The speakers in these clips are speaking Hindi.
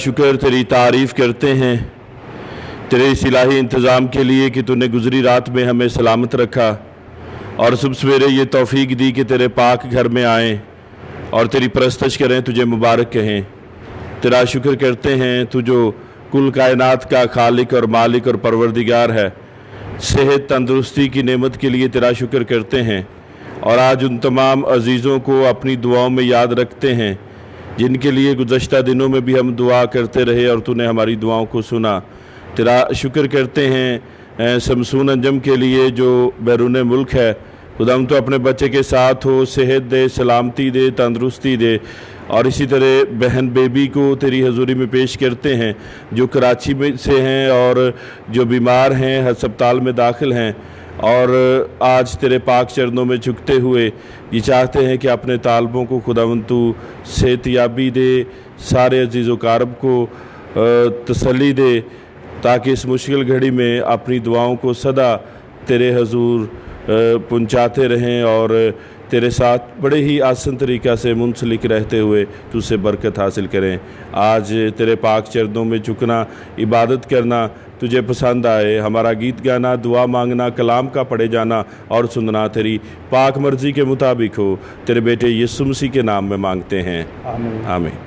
शुक्र तेरी तारीफ़ करते हैं तेरे इस इलाही इंतज़ाम के लिए कि तूने गुज़री रात में हमें सलामत रखा और सुबह सवेरे ये तौफीक दी कि तेरे पाक घर में आएँ और तेरी परस्तश करें, तुझे मुबारक कहें। तेरा शुक्र करते हैं तू जो कुल कायनात का खालिक और मालिक और परवरदिगार है। सेहत तंदुरुस्ती की नेमत के लिए तेरा शुक्र करते हैं और आज उन तमाम अजीज़ों को अपनी दुआओं में याद रखते हैं जिनके लिए गुज़श्ता दिनों में भी हम दुआ करते रहे और तूने हमारी दुआओं को सुना। तेरा शुक्र करते हैं शमसून अंजम के लिए जो बैरून मुल्क है। खुदाम तो अपने बच्चे के साथ हो, सेहत दे, सलामती दे, तंदुरुस्ती दे। और इसी तरह बहन बेबी को तेरी हजूरी में पेश करते हैं जो कराची में से हैं और जो बीमार हैं, अस्पताल में दाखिल हैं और आज तेरे पाक चरणों में झुकते हुए ये चाहते हैं कि अपने तालबों को खुदावंद तू सेहतियाबी दे, सारे अजीज़ व कारब को तसल्ली दे ताकि इस मुश्किल घड़ी में अपनी दुआओं को सदा तेरे हजूर पहुँचाते रहें और तेरे साथ बड़े ही आसान तरीक़ा से मुंसलिक रहते हुए तुझसे बरकत हासिल करें। आज तेरे पाक चरणों में झुकना, इबादत करना तुझे पसंद आए। हमारा गीत गाना, दुआ मांगना, कलाम का पढ़े जाना और सुनना तेरी पाक मर्ज़ी के मुताबिक हो। तेरे बेटे यीशु मसीह के नाम में मांगते हैं, आमीन आमीन।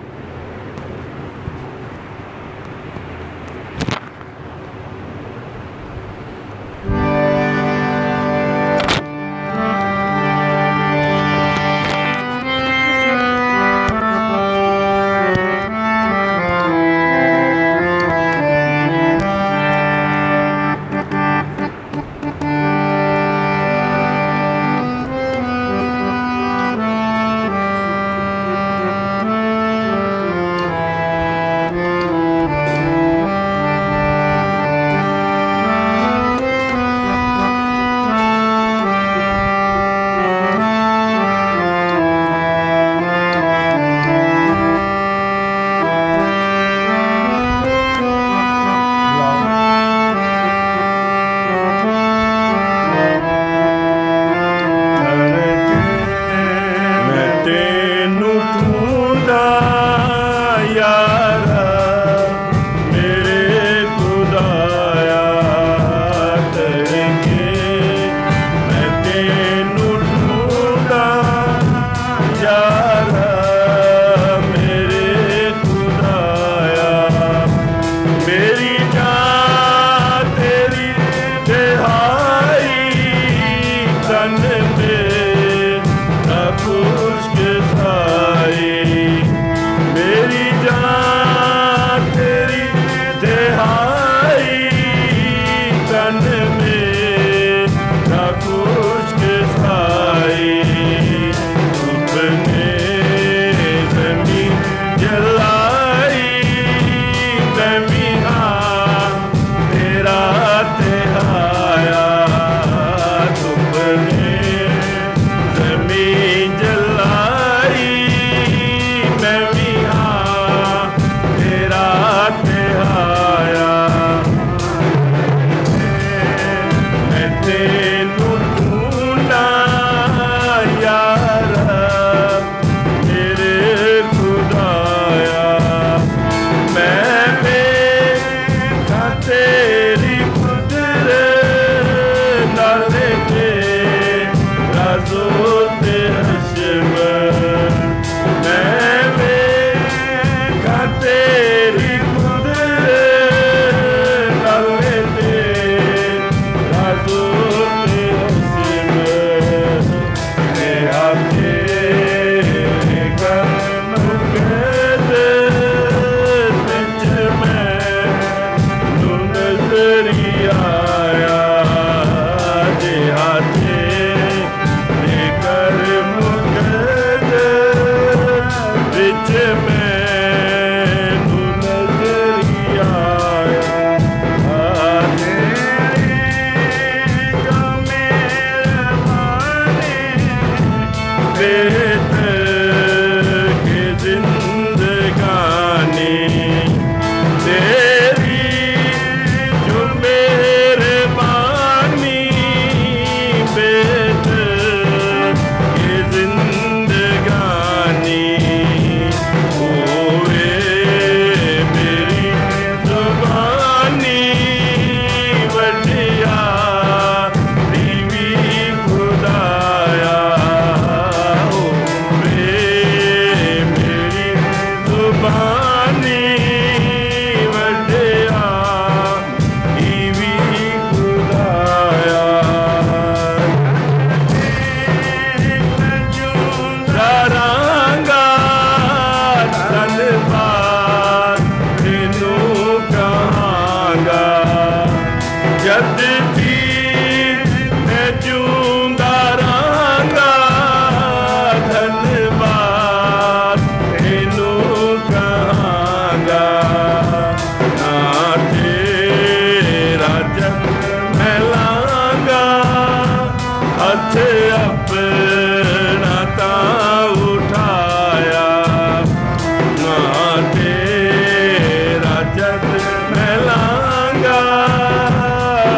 जद मैं लांगा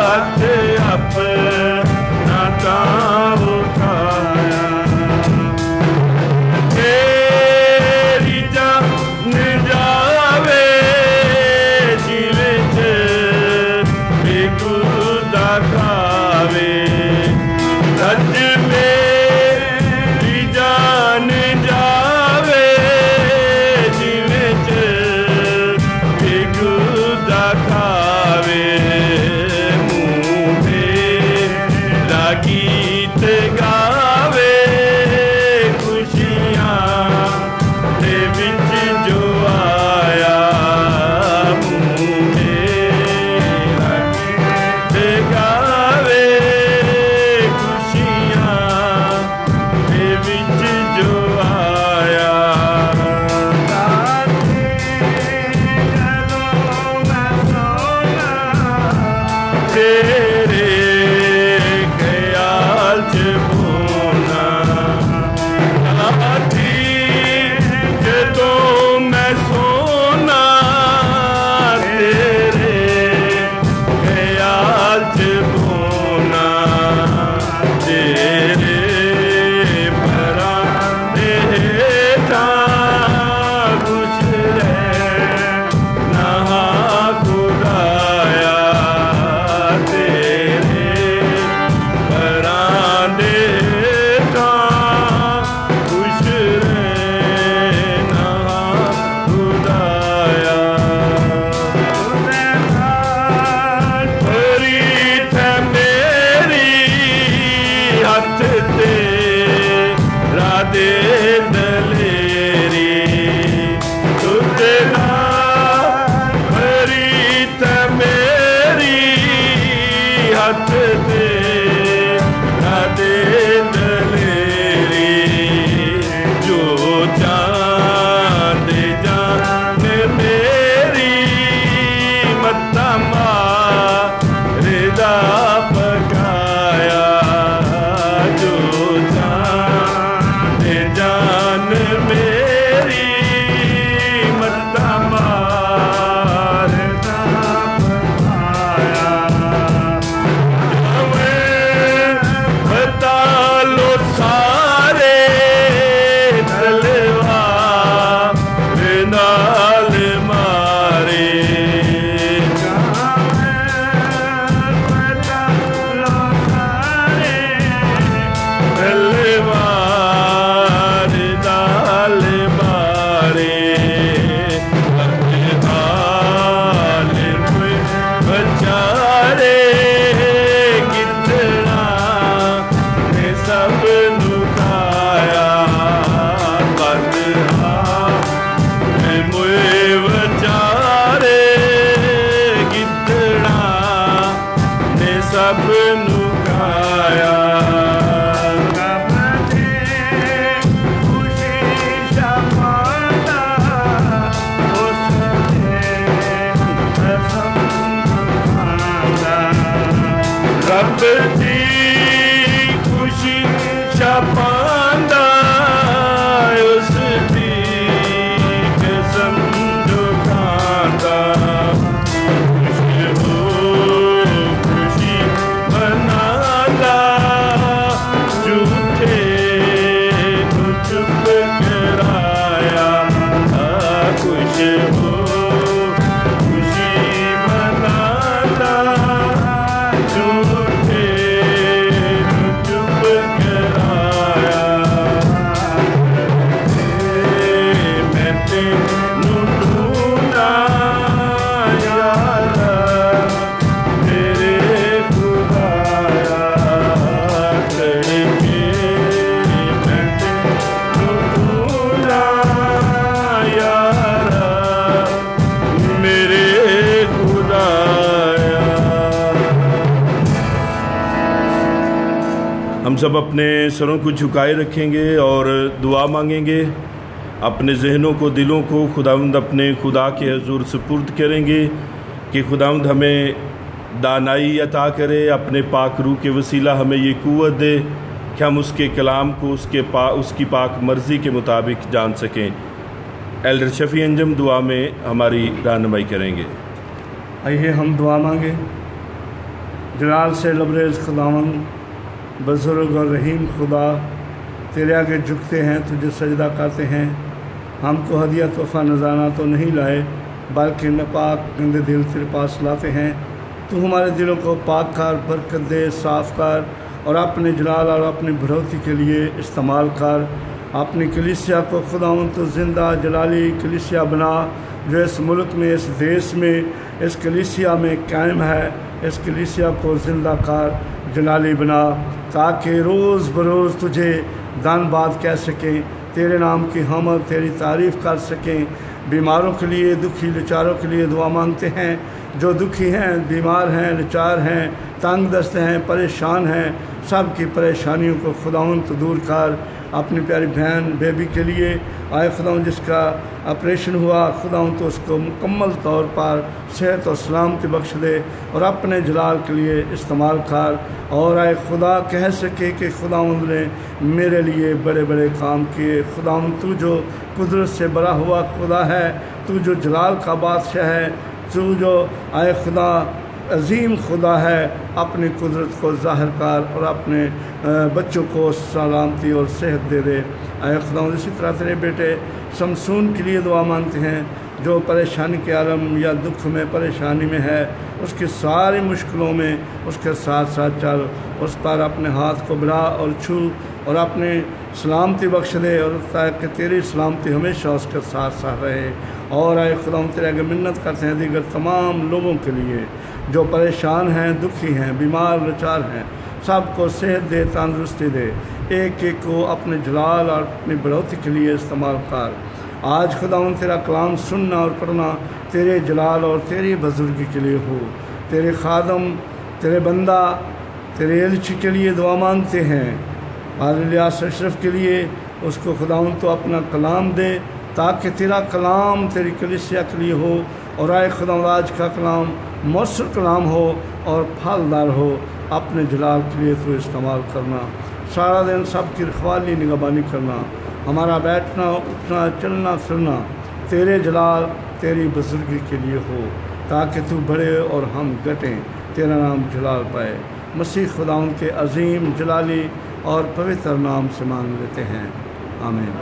हथ अपना तां उठाया तेरी जान जावे जिवे च बेगुदा खावे रज मेरी जान जावे जिवे च बेगुदा खावे मुँहे गीत गावे खुशियाँ दे विच जो आया मुँहे गीत गावे खुशियाँ दे विच जो आया तेरे ख्याल च बोना आती जदों मैं सोना तेरे ख्याल च बोना तेरे परां दे हेठां खुश रहना खुदाया तेरे परां दे हेठां खुश रहना खुदाया प्रीत है मेरी हथ तेरा दे दलेरी तुझे नाल प्रीत है मेरी हथ तेरा दे दलेरी जो चांद जान मेरी मत्ता मारे दा पकाया जो चांद जान मेरी मत्ता मारे दा पकाया बता लो सारे तलवार नाल मारे बता लो सारे तलवार नाल मारे हाल बचारे कितना ने सब नुकाया मुए बचारे कितना ने सब नुकाया रब दी खुशी छपांदा उस दी कसम जो खांदा खुश हो खुशी मनांदा झूठे को चुप कराया खुश हो खुशी मनांदा झूठे को चुप कराया मैं तेनू ढूंढा यारा तेरे खुदाया करके मैं तेनू ढूंढा यारा मेरे खुदाया। हम सब अपने सरों को झुकाए रखेंगे और दुआ मांगेंगे। अपने जहनों को दिलों को खुदावंद अपने खुदा के हजूर सुपुर्द करेंगे कि खुदावंद हमें दानाई अता करे, अपने पाक रूह के वसीला हमें ये क़ुव्वत दे कि हम उसके कलाम को उसकी पाक मर्ज़ी के मुताबिक जान सकें। एल्डर शफ़ी अंजम दुआ में हमारी रहनुमाई करेंगे। आइए हम दुआ मांगे। जलाल से लबरेज़ खुदावंद, बुज़ुर्ग और रहीम खुदा, तेरे आगे झुकते हैं, तुझे सजदा करते हैं। हमको हदिया तोहफ़ा नज़ाना तो नहीं लाए, बल्कि नापाक गंदे दिल तेरे पास लाते हैं। तू हमारे दिलों को पाक कर, बरकत दे, साफ़ कर और अपने जलाल और अपनी बढ़ोतरी के लिए इस्तेमाल कर। अपनी कलीसिया को खुदावंद तो ज़िंदा जलाली कलीसिया बना, जो इस मुल्क में, इस देश में, इस कलीसिया में कायम है। इस कलीसिया को ज़िंदा कर, जलाली बना, ताकि रोज़ बरोज़ तुझे धन्यवाद कह सकें, तेरे नाम की हम तेरी तारीफ़ कर सकें। बीमारों के लिए, दुखी लाचारों के लिए दुआ मांगते हैं। जो दुखी हैं, बीमार हैं, लाचार हैं, तंग दस्त हैं, परेशान हैं, सब की परेशानियों को खुदावंद तो दूर कर। अपनी प्यारी बहन बेबी के लिए आए खुदावंद, जिसका ऑपरेशन हुआ, खुदावंद तो उसको मुकम्मल तौर पर सेहत और सलामती बख्श दे और अपने जलाल के लिए इस्तेमाल कर। और आए खुदा कह सके कि खुदावंद ने मेरे लिए बड़े बड़े काम किए। खुदावंद तू जो कुदरत से बड़ा हुआ खुदा है, तू जो जलाल का बादशाह है, तू जो आए खुदा अजीम खुदा है, अपनी कुदरत को ज़ाहिर कर और अपने बच्चों को सलामती और सेहत दे दे। आए खुदा, इसी तरह तेरे बेटे शमसून के लिए दुआ मांगते हैं, जो परेशानी के आलम या दुख में, परेशानी में है, उसकी सारी मुश्किलों में उसके साथ साथ चल, उस पर अपने हाथ को बढ़ा और छू और अपने सलामती बख्श दे, और ताकि तेरी सलामती हमेशा उसके साथ साथ रहे। और आए खुदा, तेरे आगे मिन्नत करते हैं दीगर तमाम लोगों के लिए जो परेशान हैं, दुखी हैं, बीमार लाचार हैं, सबको सेहत दे, तंदुरुस्ती दे। एक एक को अपने जलाल और अपनी बढ़ोतरी के लिए इस्तेमाल कर। आज खुदावंद तेरा कलाम सुनना और पढ़ना तेरे जलाल और तेरी बुजुर्गी के लिए हो। तेरे खादम, तेरे बंदा, तेरे एलची के लिए दुआ मांगते हैं। इलियास अशरफ के लिए उसको खुदावंद तो अपना कलाम दे, ताकि तेरा कलाम तेरी कलीसिया के लिए हो। और आए खुदावंद आज का कलाम मौसर कलाम हो और फलदार हो। अपने जलाल के लिए तो इस्तेमाल करना। सारा दिन सब की रखवाली निगहबानी करना। हमारा बैठना, उठना, चलना फिरना तेरे जलाल, तेरी बुजुर्गी के लिए हो, ताकि तू बढ़े और हम घटें, तेरा नाम जलाल पाए। मसीह खुदावंद के अजीम जलाली और पवित्र नाम से मांग लेते हैं, आमीन।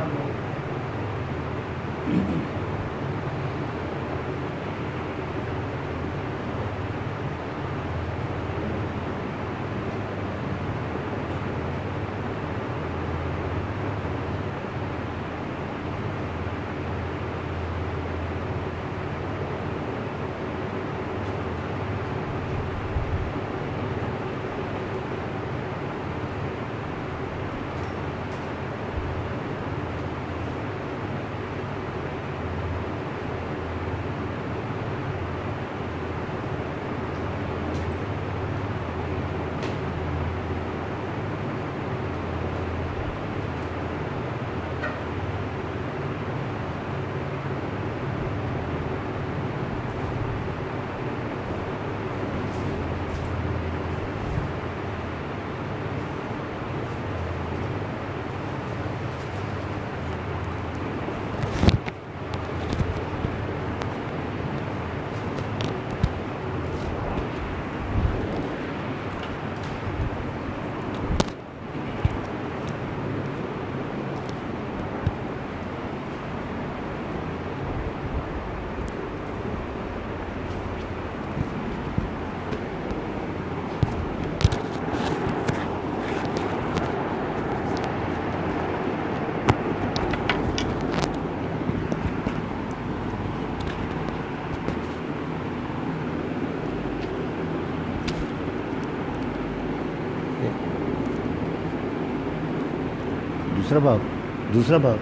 दूसरा बाब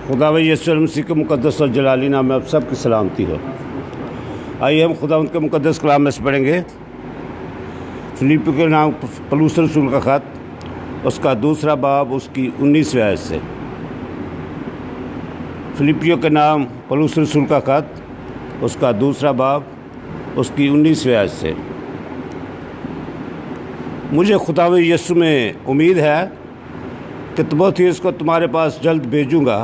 खुदावंद यीशु मसीह के मुक़द्दस और जलाली नाम में आप सब की सलामती हो। आइए हम खुदावंद के मुक़द्दस कलाम में से पढ़ेंगे। फिलिपियों के नाम पौलुस रसूल का ख़त, उसका दूसरा बाब, उसकी 19वीं आयत से। फिलिपियों के नाम पौलुस रसूल का ख़त, उसका दूसरा बाब, उसकी 19वीं आयत से। मुझे खुदावंद यीशु में उम्मीद है कि तिमोथियुस को तुम्हारे पास जल्द भेजूँगा,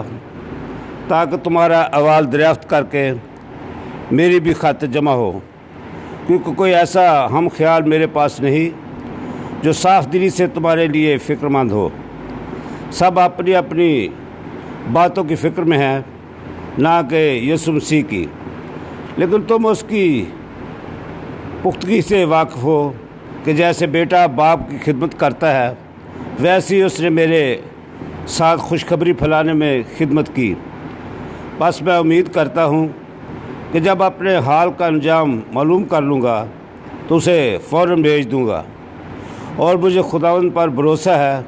ताकि तुम्हारा अहवाल दरियाफ्त करके मेरी भी खातिर जमा हो, क्योंकि कोई ऐसा हम ख्याल मेरे पास नहीं जो साफ दिली से तुम्हारे लिए फ़िक्रमंद हो। सब अपनी अपनी बातों की फ़िक्र में है, ना कि यीशु मसीह की। लेकिन तुम उसकी पुख्तगी से वाकिफ़ हो कि जैसे बेटा बाप की खिदमत करता है, वैसे ही उसने मेरे साथ खुशखबरी फैलाने में खिदमत की। बस मैं उम्मीद करता हूँ कि जब अपने हाल का अंजाम मालूम कर लूँगा तो उसे फ़ौरन भेज दूँगा, और मुझे खुदावंद पर भरोसा है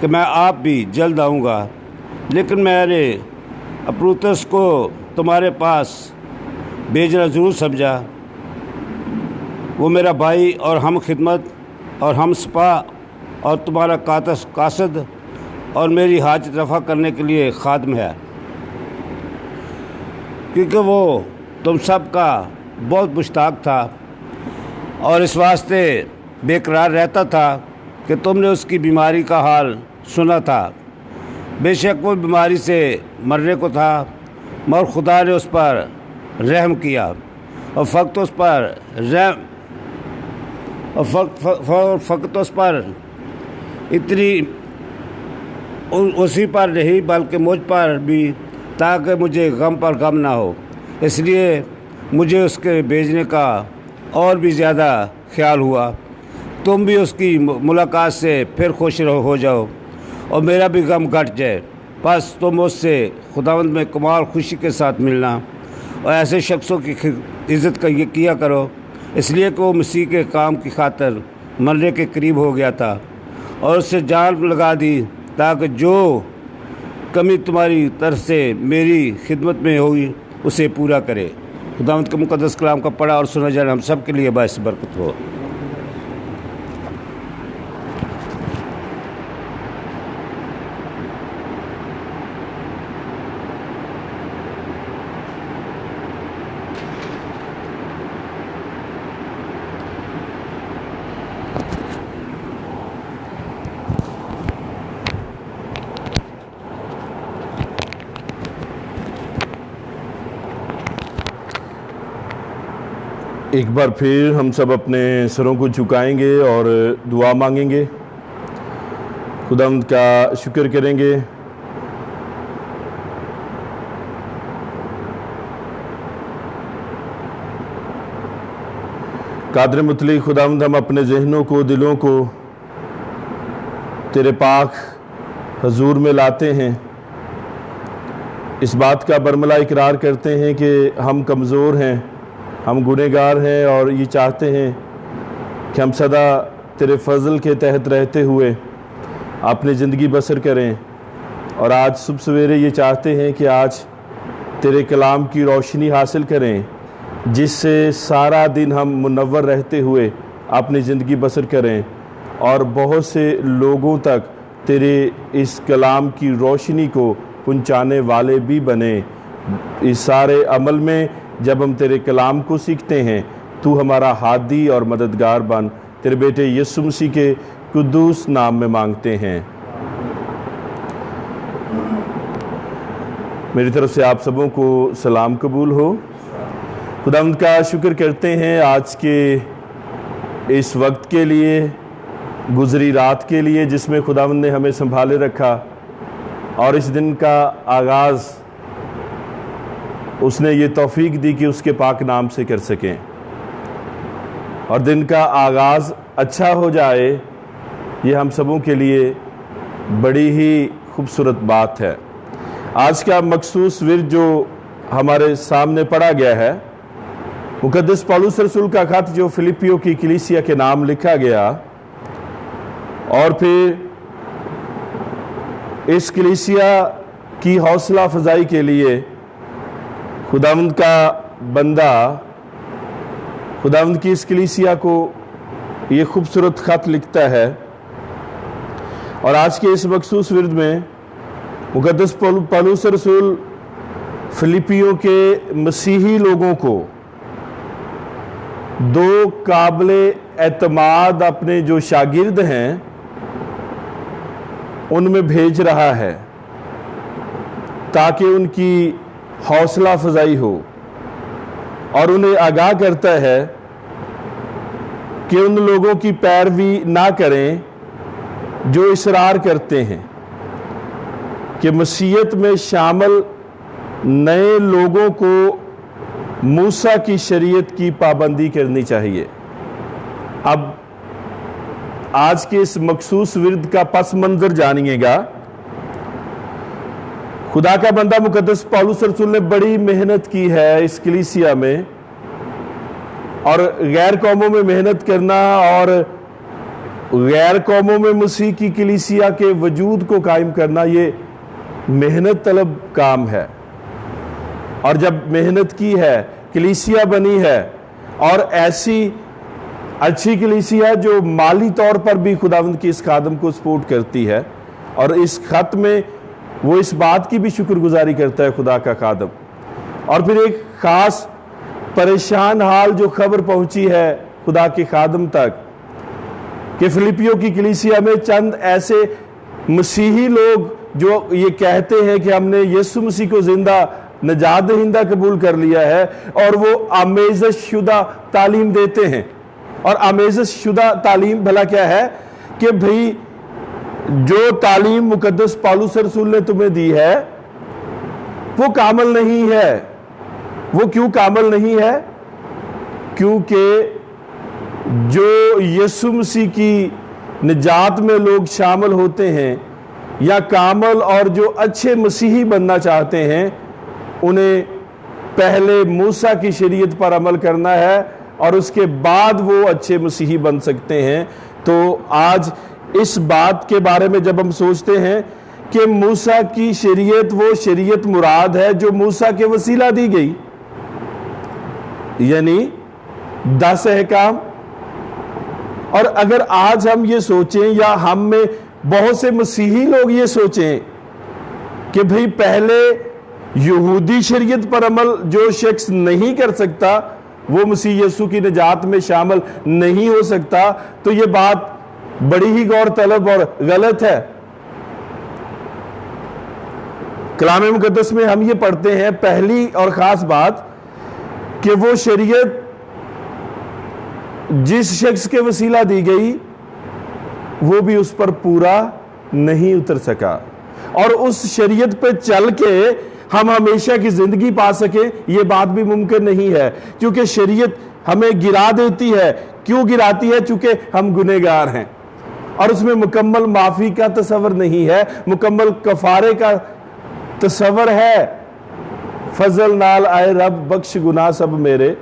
कि मैं आप भी जल्द आऊँगा। लेकिन मैंने अप्रुतस को तुम्हारे पास भेजना ज़रूर समझा। वो मेरा भाई और हम खिदमत और हम सपा और तुम्हारा कासद और मेरी हाजत रफ़ा करने के लिए खादम है, क्योंकि वो तुम सब का बहुत मुश्ताक था और इस वास्ते बेकरार रहता था कि तुमने उसकी बीमारी का हाल सुना था। बेशक वो बीमारी से मरने को था, मगर खुदा ने उस पर रहम किया और फ़कत उस पर इतनी उसी पर नहीं बल्कि मुझ पर भी, ताकि मुझे गम पर गम ना हो। इसलिए मुझे उसके भेजने का और भी ज़्यादा ख्याल हुआ। तुम भी उसकी मुलाकात से फिर खुश हो जाओ और मेरा भी गम घट जाए। बस तुम उससे खुदावंद में कमाल खुशी के साथ मिलना और ऐसे शख्सों की इज़्ज़त किया करो, इसलिए कि वो मसीह के काम की खातिर मरने के करीब हो गया था और उससे जान लगा दी, ताकि जो कमी तुम्हारी तरफ से मेरी खिदमत में हुई उसे पूरा करे। खुदावंद के मुक़द्दस कलाम का पढ़ा और सुना जाना हम सब के लिए बाइस बरकत हो। एक बार फिर हम सब अपने सरों को झुकाएंगे और दुआ मांगेंगे, खुदावंद का शुक्र करेंगे। कादर मुतली खुदावंद, हम अपने जहनों को, दिलों को तेरे पाक हजूर में लाते हैं। इस बात का बरमला इकरार करते हैं कि हम कमज़ोर हैं, हम गुनहगार हैं और ये चाहते हैं कि हम सदा तेरे फजल के तहत रहते हुए अपनी ज़िंदगी बसर करें। और आज सुबह सवेरे ये चाहते हैं कि आज तेरे कलाम की रोशनी हासिल करें, जिससे सारा दिन हम मुनव्वर रहते हुए अपनी ज़िंदगी बसर करें और बहुत से लोगों तक तेरे इस कलाम की रोशनी को पहुंचाने वाले भी बने। इस सारे अमल में जब हम तेरे कलाम को सीखते हैं, तू हमारा हादी और मददगार बन। तेरे बेटे यीशु मसीह के कुद्दूस नाम में मांगते हैं, मेरी तरफ से आप सबों को सलाम कबूल हो। खुदावंद का शुक्र करते हैं आज के इस वक्त के लिए, गुजरी रात के लिए, जिसमें खुदावंद ने हमें संभाले रखा और इस दिन का आगाज़ उसने ये तौफीक दी कि उसके पाक नाम से कर सकें और दिन का आगाज़ अच्छा हो जाए। ये हम सबों के लिए बड़ी ही खूबसूरत बात है। आज का मखसूस विर्द जो हमारे सामने पढ़ा गया है, मुकद्दस पौलुस रसूल का खत जो फिलिपियों की कलीसिया के नाम लिखा गया, और फिर इस कलीसिया की हौसला अफजाई के लिए खुदावंद का बंदा खुदावंद की इस कलीसिया को ये खूबसूरत खत लिखता है। और आज के इस मखसूस विर्द में मुकद्दस पौलुस रसूल फिलिपियों के मसीही लोगों को दो काबिले एतमाद अपने जो शागिर्द हैं उनमें भेज रहा है। ताकि उनकी हौसला अफजाई हो, और उन्हें आगाह करता है कि उन लोगों की पैरवी ना करें जो इसरार करते हैं कि मसीहत में शामिल नए लोगों को मूसा की शरीयत की पाबंदी करनी चाहिए। अब आज के इस मखसूस विरद का पस मंजर जानिएगा। खुदा का बंदा मुकद्दस पौलुस रसूल ने बड़ी मेहनत की है इस कलीसिया में, और गैर कौमों में मेहनत करना और गैर कौमों में मसीह की कलीसिया के वजूद को कायम करना, ये मेहनत तलब काम है। और जब मेहनत की है, कलीसिया बनी है, और ऐसी अच्छी कलीसिया जो माली तौर पर भी खुदावंद की इस खादम को सपोर्ट करती है, और इस खत में वो इस बात की भी शुक्रगुजारी करता है खुदा का खादम। और फिर एक खास परेशान हाल जो खबर पहुंची है खुदा के खादम तक कि फिलिपियों की कलीसिया में चंद ऐसे मसीही लोग जो ये कहते हैं कि हमने यीशु मसीह को जिंदा नजात दहिंदा कबूल कर लिया है, और वो आमेज़श शुदा तालीम देते हैं। और आमेज़श शुदा तालीम भला क्या है कि भाई जो तालीम मुकद्दस पौलुस रसूल ने तुम्हें दी है वो कामल नहीं है। वो क्यों कामल नहीं है? क्योंकि जो यीशु मसीह की निजात में लोग शामिल होते हैं या कामल और जो अच्छे मसीही बनना चाहते हैं, उन्हें पहले मूसा की शरीयत पर अमल करना है और उसके बाद वो अच्छे मसीही बन सकते हैं। तो आज इस बात के बारे में जब हम सोचते हैं कि मूसा की शरीयत वो शरीयत मुराद है जो मूसा के वसीला दी गई, यानी 10 अहकाम। और अगर आज हम ये सोचें या हम में बहुत से मसीही लोग ये सोचें कि भाई पहले यहूदी शरीयत पर अमल जो शख्स नहीं कर सकता वो मसीह यीशु की निजात में शामिल नहीं हो सकता, तो ये बात बड़ी ही गौर तलब और गलत है। कलाम मुकद्दस में हम ये पढ़ते हैं, पहली और खास बात कि वो शरीयत जिस शख्स के वसीला दी गई वो भी उस पर पूरा नहीं उतर सका, और उस शरीयत पे चल के हम हमेशा की जिंदगी पा सके ये बात भी मुमकिन नहीं है, क्योंकि शरीयत हमें गिरा देती है। क्यों गिराती है? क्योंकि हम गुनहगार हैं और उसमें मुकम्मल माफी का तस्वर नहीं है, मुकम्मल कफारे का तस्वर है। फजल नाल आए रब बख्श गुनाह सब मेरे,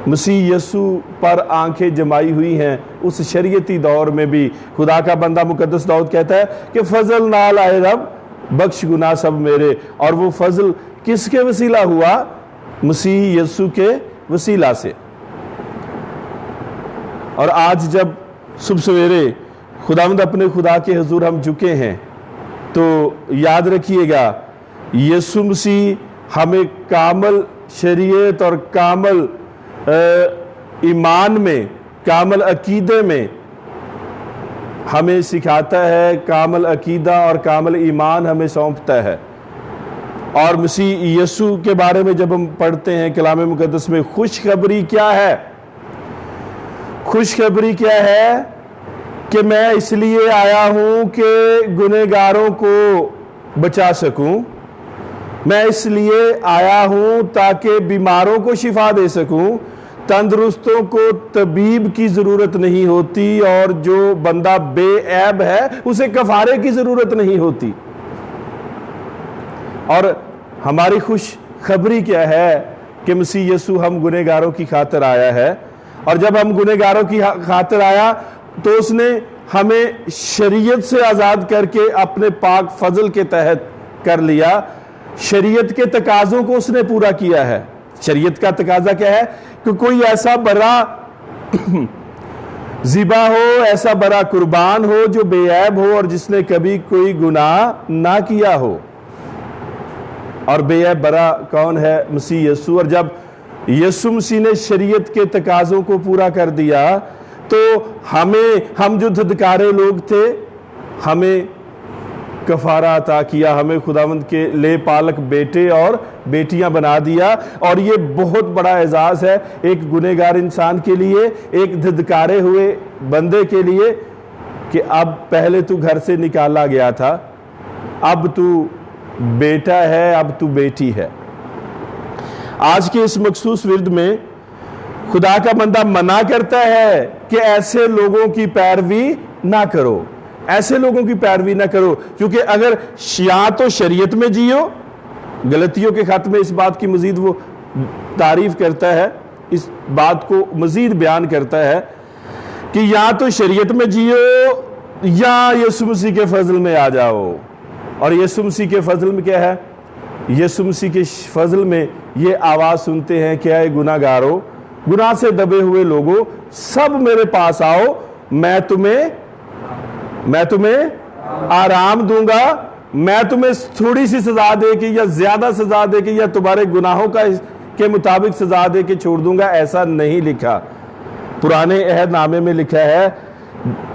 मसीह यीशु पर आंखें जमाई हुई हैं। उस शरीयती दौर में भी खुदा का बंदा मुकद्दस दाऊद कहता है कि फजल नाल आए रब बख्श गुनाह सब मेरे। और वो फजल किसके वसीला हुआ? मसीह यीशु के वसीला से। और आज जब सुबह सवेरे खुदावंद अपने खुदा के हुजूर हम झुके हैं, तो याद रखिएगा यीशु मसीह हमें कामल शरीयत और कामल ईमान में, कामल अकीदे में हमें सिखाता है, कामल अकीदा और कामल ईमान हमें सौंपता है। और मसीह यीशु के बारे में जब हम पढ़ते हैं कलाम मुकद्दस में, खुशखबरी क्या है? खुशखबरी क्या है कि मैं इसलिए आया हूं कि गुनहगारों को बचा सकूं, मैं इसलिए आया हूं ताकि बीमारों को शिफा दे सकूं, तंदुरुस्तों को तबीब की जरूरत नहीं होती, और जो बंदा बेऐब है उसे कफारे की जरूरत नहीं होती। और हमारी खुश खबरी क्या है कि मसीह यीशु हम गुनहगारों की खातिर आया है, और जब हम गुनहगारों की खातिर आया तो उसने हमें शरीयत से आज़ाद करके अपने पाक फजल के तहत कर लिया। शरीयत के तकाज़ों को उसने पूरा किया है। शरीयत का तकाजा क्या है कि कोई ऐसा बड़ा ज़िबा हो, ऐसा बड़ा कुर्बान हो जो बेऐब हो और जिसने कभी कोई गुनाह ना किया हो। और बेऐब बड़ा कौन है? मसीह यीशु। और जब यीशु मसीह ने शरीयत के तकाजों को पूरा कर दिया तो हम जो धदकारे लोग थे, हमें कफारा अता किया, हमें खुदावंद के ले पालक बेटे और बेटियां बना दिया। और ये बहुत बड़ा एजाज़ है एक गुनहगार इंसान के लिए, एक धिक्कारे हुए बंदे के लिए, कि अब पहले तू घर से निकाला गया था, अब तू बेटा है, अब तू बेटी है। आज के इस मखसूस विर्द में खुदा का बंदा मना करता है कि ऐसे लोगों की पैरवी ना करो, ऐसे लोगों की पैरवी ना करो, क्योंकि अगर या तो शरीयत में जियो, गलतियों के खत में इस बात की मजीद वो तारीफ करता है, इस बात को मजीद बयान करता है कि या तो शरीयत में जियो या यीशु मसीह के फजल में आ जाओ। और यीशु मसीह के फजल में क्या है? यीशु मसीह के फजल में ये आवाज़ सुनते हैं, क्या है गुनाहगारों, गुनाह से दबे हुए लोगों, सब मेरे पास आओ, मैं तुम्हें आराम दूंगा, मैं तुम्हें थोड़ी सी सजा दे के या ज्यादा सजा दे के या तुम्हारे गुनाहों के मुताबिक सजा दे के छोड़ दूंगा। ऐसा नहीं लिखा, पुराने अहदनामे में लिखा है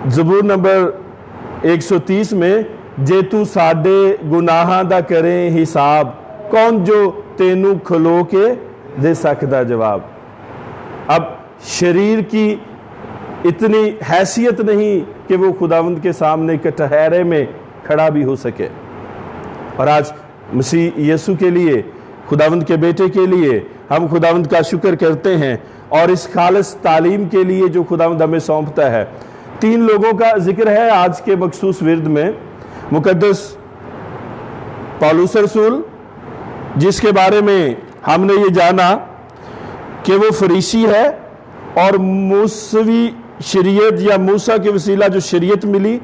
ज़बूर नंबर 130 में, जे तू साडे गुनाहां दा करे हिसाब, कौन जो तेनू खलो के दे सकदा जवाब। अब शरीर की इतनी हैसियत नहीं कि वो खुदावंद के सामने कटहरे में खड़ा भी हो सके। और आज मसीह यीशु के लिए, खुदावंद के बेटे के लिए हम खुदावंद का शुक्र करते हैं, और इस खालिस तालीम के लिए जो खुदावंद हमें सौंपता है। 3 लोगों का जिक्र है आज के मखसूस विर्द में। मुकद्दस पौलुस रसूल, जिसके बारे में हमने ये जाना कि वो फरीसी है और मूसवी शरीयत या मूसा के वसीला जो शरीयत मिली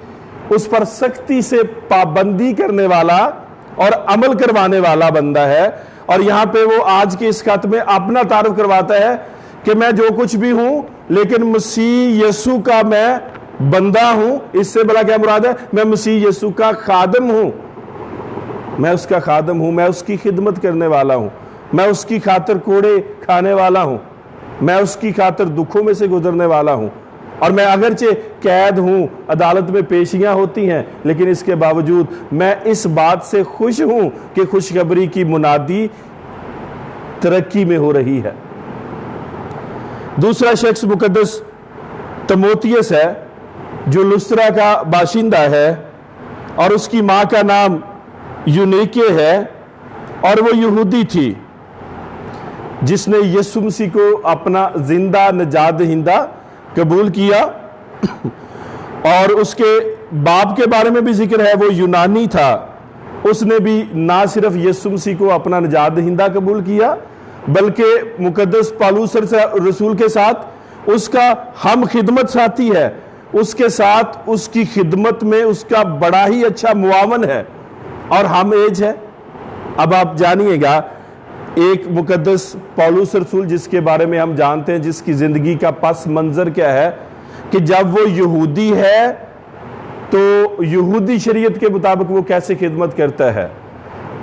उस पर सख्ती से पाबंदी करने वाला और अमल करवाने वाला बंदा है। और यहाँ पे वो आज के इस खत में अपना तारुफ करवाता है कि मैं जो कुछ भी हूं, लेकिन मसीह यीशु का मैं बंदा हूं। इससे बड़ा क्या मुराद है? मैं मसीह यीशु का खादम हूं, मैं उसका खादम हूं, मैं उसकी खिदमत करने वाला हूं, मैं उसकी खातिर कोड़े खाने वाला हूं, मैं उसकी खातिर दुखों में से गुजरने वाला हूं। और मैं अगरचे कैद हूं, अदालत में पेशियां होती हैं, लेकिन इसके बावजूद मैं इस बात से खुश हूं कि खुशखबरी की मुनादी तरक्की में हो रही है। दूसरा शख्स मुकद्दस तीमुथियुस है, जो लुस्त्रा का बाशिंदा है और उसकी मां का नाम यूनीके है, और वो यहूदी थी जिसने यीशु मसीह को अपना जिंदा निजात दहिंदा कबूल किया। और उसके बाप के बारे में भी जिक्र है, वो यूनानी था, उसने भी ना सिर्फ यीशु मसीह को अपना निजात दहिंदा कबूल किया, बल्कि मुकद्दस पौलुस रसूल के साथ उसका हम खिदमत साथी है, उसके साथ उसकी खिदमत में उसका बड़ा ही अच्छा मुआवन है और हम एज है। अब आप जानिएगा, एक मुकद्दस पौलुस रसूल जिसके बारे में हम जानते हैं, जिसकी जिंदगी का पस मंजर क्या है कि जब वो यहूदी है तो यहूदी शरीयत के मुताबिक वो कैसे खिदमत करता है,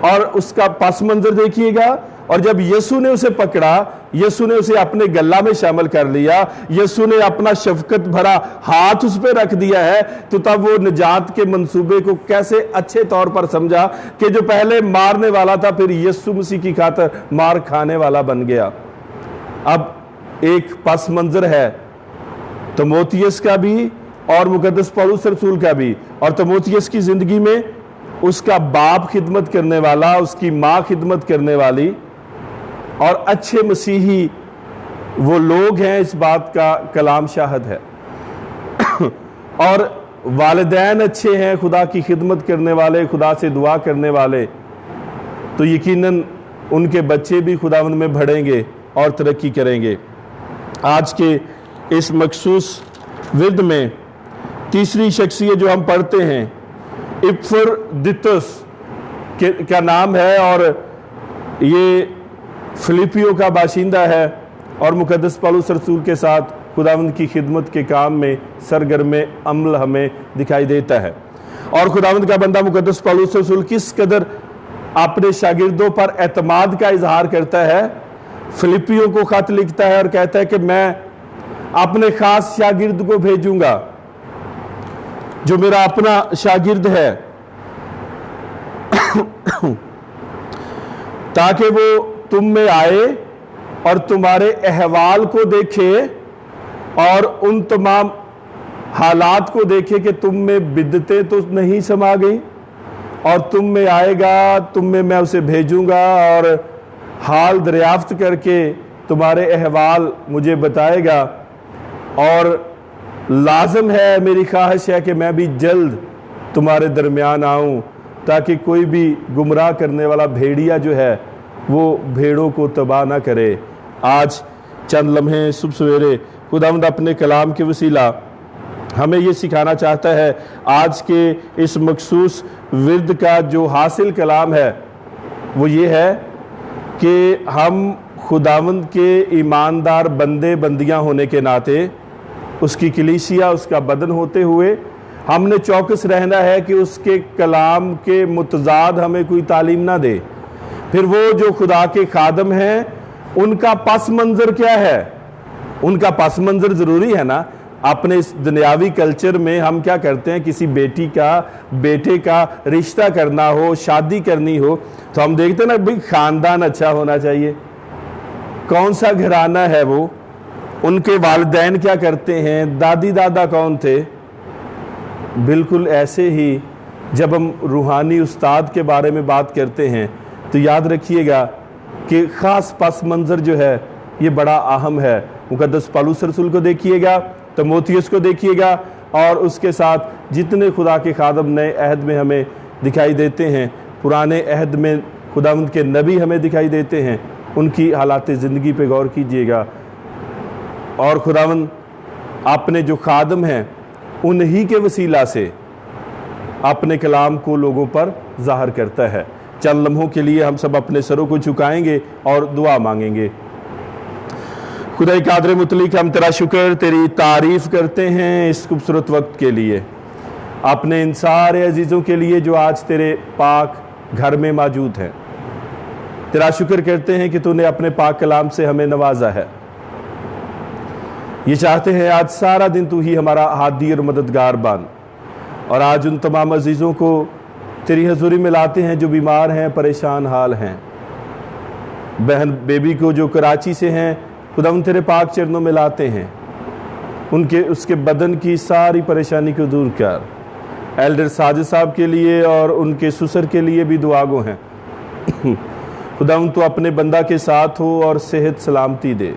और उसका पस मंजर देखिएगा। और जब यीशु ने उसे पकड़ा, यीशु ने उसे अपने गला में शामिल कर लिया, यीशु ने अपना शफकत भरा हाथ उस पर रख दिया है, तो तब वो निजात के मंसूबे को कैसे अच्छे तौर पर समझा कि जो पहले मारने वाला था फिर यीशु मसीह की खातिर मार खाने वाला बन गया। अब एक पस मंजर है तीमुथियुस का भी और मुकद्दस पौलुस रसूल का भी। और तीमुथियुस की जिंदगी में उसका बाप खिदमत करने वाला, उसकी माँ खिदमत करने वाली, और अच्छे मसीही वो लोग हैं, इस बात का कलाम शाहद है। और वालिदैन अच्छे हैं, खुदा की खिदमत करने वाले, खुदा से दुआ करने वाले, तो यकीनन उनके बच्चे भी खुदावंद में बढ़ेंगे और तरक्की करेंगे। आज के इस मखसूस विर्द में तीसरी शख्सियत जो हम पढ़ते हैं, इपफ्रोदीतुस का नाम है, और ये फिलिपियों का बाशिंदा है और मुकद्दस पौलुस रसूल के साथ खुदावंद की खिदमत के काम में सरगर्म अमल हमें दिखाई देता है। और खुदावंद का बंदा मुकद्दस पौलुस रसूल किस कदर अपने शागिर्दों पर एतमाद का इजहार करता है। फिलिपियों को खत लिखता है और कहता है कि मैं अपने खास शागिर्द को भेजूंगा, जो मेरा अपना शागिर्द है, ताकि वो तुम में आए और तुम्हारे अहवाल को देखे और उन तमाम हालात को देखे कि तुम में बिदतें तो नहीं समा गई, और तुम में आएगा, तुम में मैं उसे भेजूंगा और हाल दरियाफ्त करके तुम्हारे अहवाल मुझे बताएगा। और लाजम है, मेरी ख्वाहिश है कि मैं भी जल्द तुम्हारे दरमियान आऊं, ताकि कोई भी गुमराह करने वाला भेड़िया जो है वो भेड़ों को तबाह ना करे। आज चंद लम्हे सुबह सवेरे खुदावंद अपने कलाम के वसीला हमें ये सिखाना चाहता है। आज के इस मखसूस विर्द का जो हासिल कलाम है वो ये है कि हम खुदावंद के ईमानदार बंदे बंदियां होने के नाते, उसकी कलीसिया, उसका बदन होते हुए हमने चौकस रहना है कि उसके कलाम के मुतजाद हमें कोई तालीम ना दे। फिर वो जो खुदा के खादम हैं उनका पस मंज़र क्या है? उनका पस मंज़र ज़रूरी है ना। अपने इस दुनियावी कल्चर में हम क्या करते हैं, किसी बेटी का बेटे का रिश्ता करना हो, शादी करनी हो, तो हम देखते हैं ना भाई ख़ानदान अच्छा होना चाहिए, कौन सा घराना है वो, उनके वालिदैन क्या करते हैं, दादी दादा कौन थे। बिल्कुल ऐसे ही जब हम रूहानी उस्ताद के बारे में बात करते हैं तो याद रखिएगा कि ख़ास पस मंज़र जो है ये बड़ा अहम है। मुक़द्दस पौलुस रसूल को देखिएगा, तीमुथियुस को देखिएगा, और उसके साथ जितने खुदा के खादम नए अहद में हमें दिखाई देते हैं, पुराने अहद में खुदावंद के नबी हमें दिखाई देते हैं, उनकी हालात ज़िंदगी पे गौर कीजिएगा। और खुदावंद अपने जो खादम हैं उन्हीं के वसीला से अपने कलाम को लोगों पर ज़ाहिर करता है। चंद लम्हों के लिए हम सब अपने सरों को झुकाएंगे और दुआ मांगेंगे। खुदा कादर मुतलिक, हम तेरा शुक्र, तेरी तारीफ़ करते हैं इस खूबसूरत वक्त के लिए, अपने इन सारे अजीज़ों के लिए जो आज तेरे पाक घर में मौजूद हैं। तेरा शुक्र करते हैं कि तूने अपने पाक कलाम से हमें नवाजा है। ये चाहते हैं आज सारा दिन तू ही हमारा हादी और मददगार बन, और आज उन तमाम अजीज़ों को तेरी हजूरी में लाते हैं जो बीमार हैं, परेशान हाल हैं। बहन बेबी को जो कराची से हैं, खुदावंद तेरे पाक चरणों में लाते हैं, उसके बदन की सारी परेशानी को दूर कर। एल्डर साजिद साहब के लिए और उनके ससुर के लिए भी दुआ गो हैं। खुदावंद तू अपने बंदा के साथ हो और सेहत सलामती दे।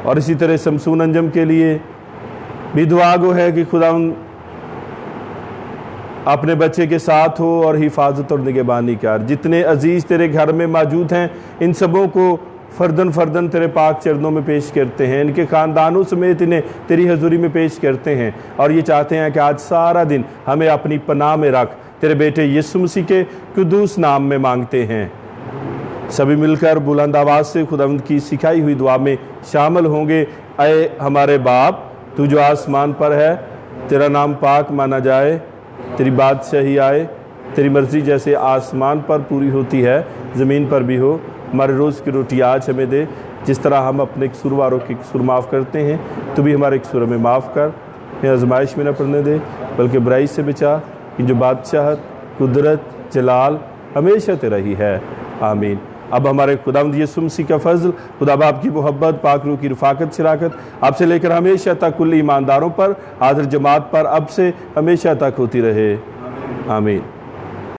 और इसी तरह शमसून अंजम के लिए भी दुआ गो है कि खुदावंद अपने बच्चे के साथ हो और हिफाजत और निगहबानी कर। जितने अजीज़ तेरे घर में मौजूद हैं इन सबों को फ़र्दन फ़र्दन तेरे पाक चरणों में पेश करते हैं, इनके ख़ानदानों समेत इन्हें तेरी हजूरी में पेश करते हैं, और ये चाहते हैं कि आज सारा दिन हमें अपनी पनाह में रख। तेरे बेटे यीशु मसीह के कुदूस नाम में मांगते हैं। सभी मिलकर बुलंद आवाज़ से खुदावंद की सिखाई हुई दुआ में शामिल होंगे। ऐ हमारे बाप, तू जो आसमान पर है, तेरा नाम पाक माना जाए, तेरी बादशाही आए, तेरी मर्ज़ी जैसे आसमान पर पूरी होती है ज़मीन पर भी हो। हमारे रोज़ की रोटी आज हमें दे, जिस तरह हम अपने कसूरवारों के कसूर माफ़ करते हैं, तो भी हमारे कसूर में माफ़ कर। हमें आजमाइश में न पड़ने दे, बल्कि बुराई से बचा, कि जो बादशाहत, कुदरत, जलाल हमेशा तेरा ही है। आमीन। अब हमारे खुदावंद यीशु मसीह का फजल, खुदा बाप की मोहब्बत, पाक रूह की रफ़ाकत, शराकत अब से लेकर हमेशा तक कुल ईमानदारों पर, हाज़िर जमात पर अब से हमेशा तक होती रहे। आमीन।